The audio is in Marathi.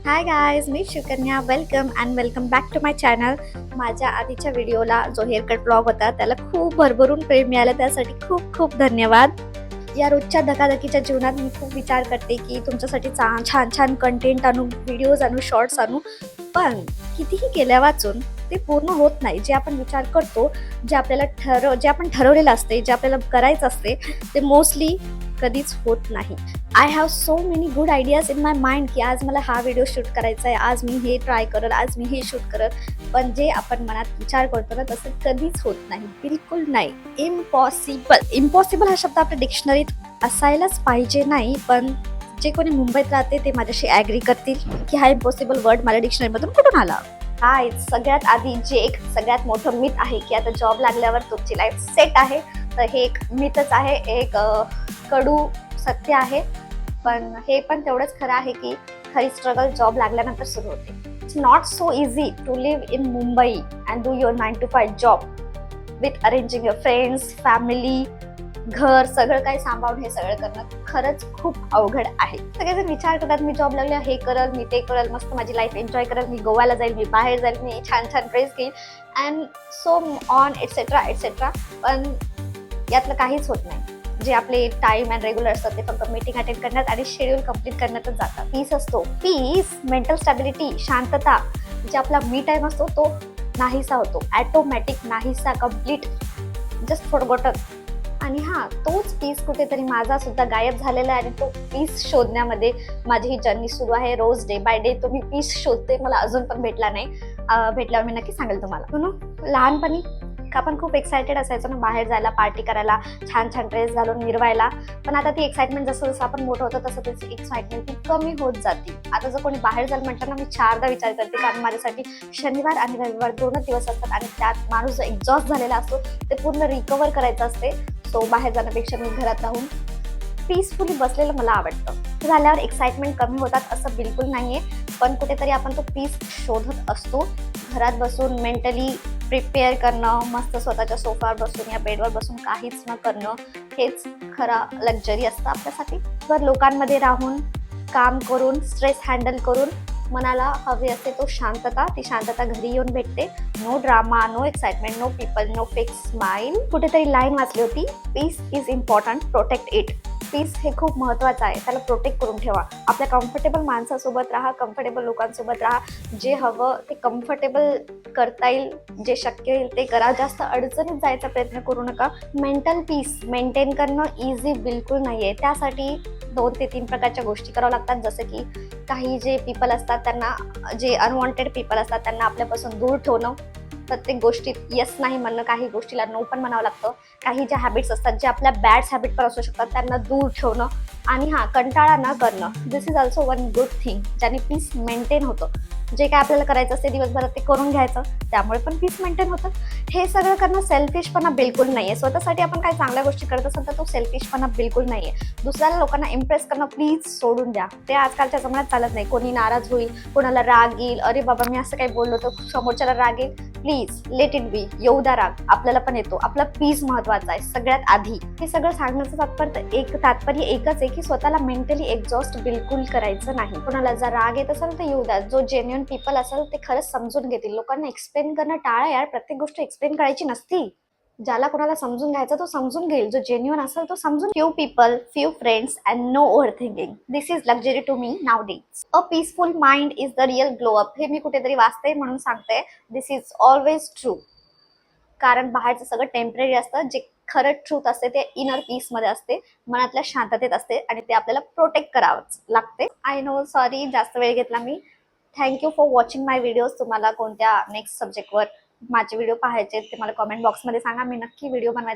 हाय गाईज, मी Shivkanya. Welcome and welcome back to my channel. माझ्या आधीच्या व्हिडिओला जो हेअरकट ब्लॉग होता त्याला खूप भरभरून प्रेम मिळालं, त्यासाठी खूप खूप धन्यवाद. या रोजच्या धकाधकीच्या जीवनात मी खूप विचार करते की तुमच्यासाठी छान छान कंटेंट आणू, व्हिडिओज आणू, शॉर्ट्स आणू, पण कितीही केल्या वाचून ते पूर्ण होत नाही. जे आपण विचार करतो, जे आपण ठरवलेलं असते, जे आपल्याला करायचं असते, ते मोस्टली कधीच होत नाही. I have so many good ideas in my mind की आज मला हा व्हिडिओ शूट करायचा आहे, आज मी हे ट्राय करल, आज मी हे शूट करल, पण जे आपण मनात विचार करतो ना तसं कधीच होत नाही, बिलकुल नाही. इम्पॉसिबल हा शब्द आपल्या डिक्शनरीत असायलाच पाहिजे नाही, पण जे कोणी मुंबईत राहते ते माझ्याशी ॲग्री करतील की हा इम्पॉसिबल वर्ड माझ्या डिक्शनरीमधून कुठून आला. हाय, सगळ्यात आधी जे एक सगळ्यात मोठं मिथ आहे की आता जॉब लागल्यावर तुमची लाईफ सेट आहे, तर हे एक मिथच आहे, एक कडू सत्य आहे. पण हे पण तेवढंच खरं आहे की खरी स्ट्रगल जॉब लागल्यानंतर सुरू होते. It's not so easy to live in Mumbai and do your 9 to 5 job with arranging your friends, family, घर, सगळं काही सांभाळून हे सगळं करणं खरंच खूप अवघड आहे. सगळेजण विचार करतात मी जॉब लागल्या हे करल, मी ते करल, मस्त माझी लाईफ एन्जॉय करल, मी गोव्याला जाईल, मी बाहेर जाईल, मी छान छान ड्रेस घेईल and so on etcetera etcetera. पण यातलं काहीच होत नाही. जे आपले टाइम अँड रेग्युलर असतात ते फक्त मीटिंग अटेंड करण्यात आणि शेड्यूल कम्प्लीट करण्यातच जातात. पीस असतो, पीस, मेंटल स्टॅबिलिटी, शांतता, जे आपला मी टाइम असतो तो नाहीसा होतो, ॲटोमॅटिक नाहीसा, कम्प्लीट, जस्ट फॉरगॉटन. आणि हा तोच पीस कुठेतरी माझा सुद्धा गायब झालेला आहे आणि तो पीस शोधण्यामध्ये माझी ही जर्नी सुरू आहे. रोज डे बाय डे तो मी पीस शोधते, मला अजून पण भेटला नाही. भेटल्यावर मी नक्की सांगेल तुम्हाला. लहानपणी आपण खूप एक्सायटेड असायचो ना बाहेर जायला, पार्टी करायला, छान छान ड्रेस घालून मिरवायला, पण आता ती एक्साइटमेंट जसं जसं आपण मोठं होतो तसं त्याची एक्साइटमेंट ती कमी होत जाते. आता जर कोणी बाहेर जायला म्हटलं ना मी 4दा विचार करते, कारण माझ्यासाठी शनिवार आणि रविवार 2च दिवस असतात आणि त्यात माणूस जो एक्झॉस्ट झालेला असतो ते पूर्ण रिकवर करायचं असते. सो बाहेर जाण्यापेक्षा मी घरात राहून पीसफुली बसलेलं मला आवडतं. झाल्यावर एक्साइटमेंट कमी होतात असं बिलकुल नाहीये, पण कुठेतरी आपण तो पीस शोधत असतो. घरात बसून मेंटली प्रिपेअर करणं, मस्त स्वतःच्या सोफावर बसून या बेडवर बसून काहीच न करणं, हेच खरा लक्झरी असतं आपल्यासाठी. तर लोकांमध्ये राहून, काम करून, स्ट्रेस हँडल करून मनाला हवे असते तो शांतता, ती शांतता घरी येऊन भेटते. No drama, no excitement, no people, no fake smile. कुठेतरी लाईन वाचली होती, peace is important, protect it. Peace हे खूप महत्त्वाचं आहे, त्याला प्रोटेक्ट करून ठेवा. आपल्या कम्फर्टेबल माणसासोबत राहा, कम्फर्टेबल लोकांसोबत राहा, जे हवं ते कम्फर्टेबल करता येईल, जे शक्य होईल ते करा. जास्त अडचणीत जायचा प्रयत्न करू नका. मेंटल पीस मेंटेन करणं इझी बिलकुल नाही आहे. त्यासाठी 2 ते 3 प्रकारच्या गोष्टी कराव्या लागतात. जसं की काही जे पीपल असतात त्यांना, जे अनवॉन्टेड पीपल असतात त्यांना आपल्यापासून दूर ठेवणं, प्रत्येक गोष्टीत येस नाही म्हणणं, काही गोष्टीला नो पण म्हणावं लागतं. काही ज्या हॅबिट्स असतात ज्या आपल्या बॅड हॅबिट पण असू शकतात त्यांना दूर ठेवणं. आणि कंटाळा न करणं, this is also one good thing, ज्याने पीस मेंटेन होतं. जे काय आपल्याला करायचं असते दिवसभरात ते करून घ्यायचं, त्यामुळे पण पीस मेंटेन होतं. हे सगळं करणं सेल्फिशपणा बिलकुल नाही आहे. स्वतःसाठी आपण काही चांगल्या गोष्टी करत असाल तर तो सेल्फिशपणा बिलकुल नाही आहे. दुसऱ्याला लोकांना इम्प्रेस करणं प्लीज सोडून द्या, ते आजकालच्या जमान्यात चालत नाही. कोणी नाराज होईल, कोणाला राग येईल, अरे बाबा मी असं काही बोललो तर समोरच्याला राग येईल, प्लीज लेट इट बी. येऊ द्या राग, आपल्याला पण येतो. आपला पीस महत्वाचा आहे सगळ्यात आधी. हे सगळं सांगण्याचं तात्पर्य एकच आहे की स्वतःला मेंटली एक्झॉस्ट बिलकुल करायचं नाही. कोणाला जर राग येत असेल तर येऊ द्या. जो जेन्युइन पीपल असेल ते खरंच समजून घेतील. लोकांना एक्सप्लेन करणं टाळा यार, प्रत्येक गोष्ट एक्सप्लेन करायची नसती. ज्याला कोणाला समजून घ्यायचं तो समजून घेईल, जो जेन्युइन असेल तो समजून. Few people, few friends and no over thinking, this is luxury to me nowadays. A peaceful mind is the real glow up. हे मी कुठेतरी वाचते म्हणून सांगते. This is always true. कारण बाहेरचं सगळं टेम्पररी असतं, जे खरं ट्रूथ असते ते इनर पीस मध्ये असते, मनातल्या शांततेत असते आणि ते आपल्याला प्रोटेक्ट करावंच लागते. आय नो, सॉरी जास्त वेळ घेतला मी. Thank you for watching my videos. तुम्हाला कोणत्या नेक्स्ट सब्जेक्टवर माझे व्हिडिओ पाहायचे ते मला कॉमेंट बॉक्समध्ये सांगा, मी नक्की व्हिडिओ बनवायचा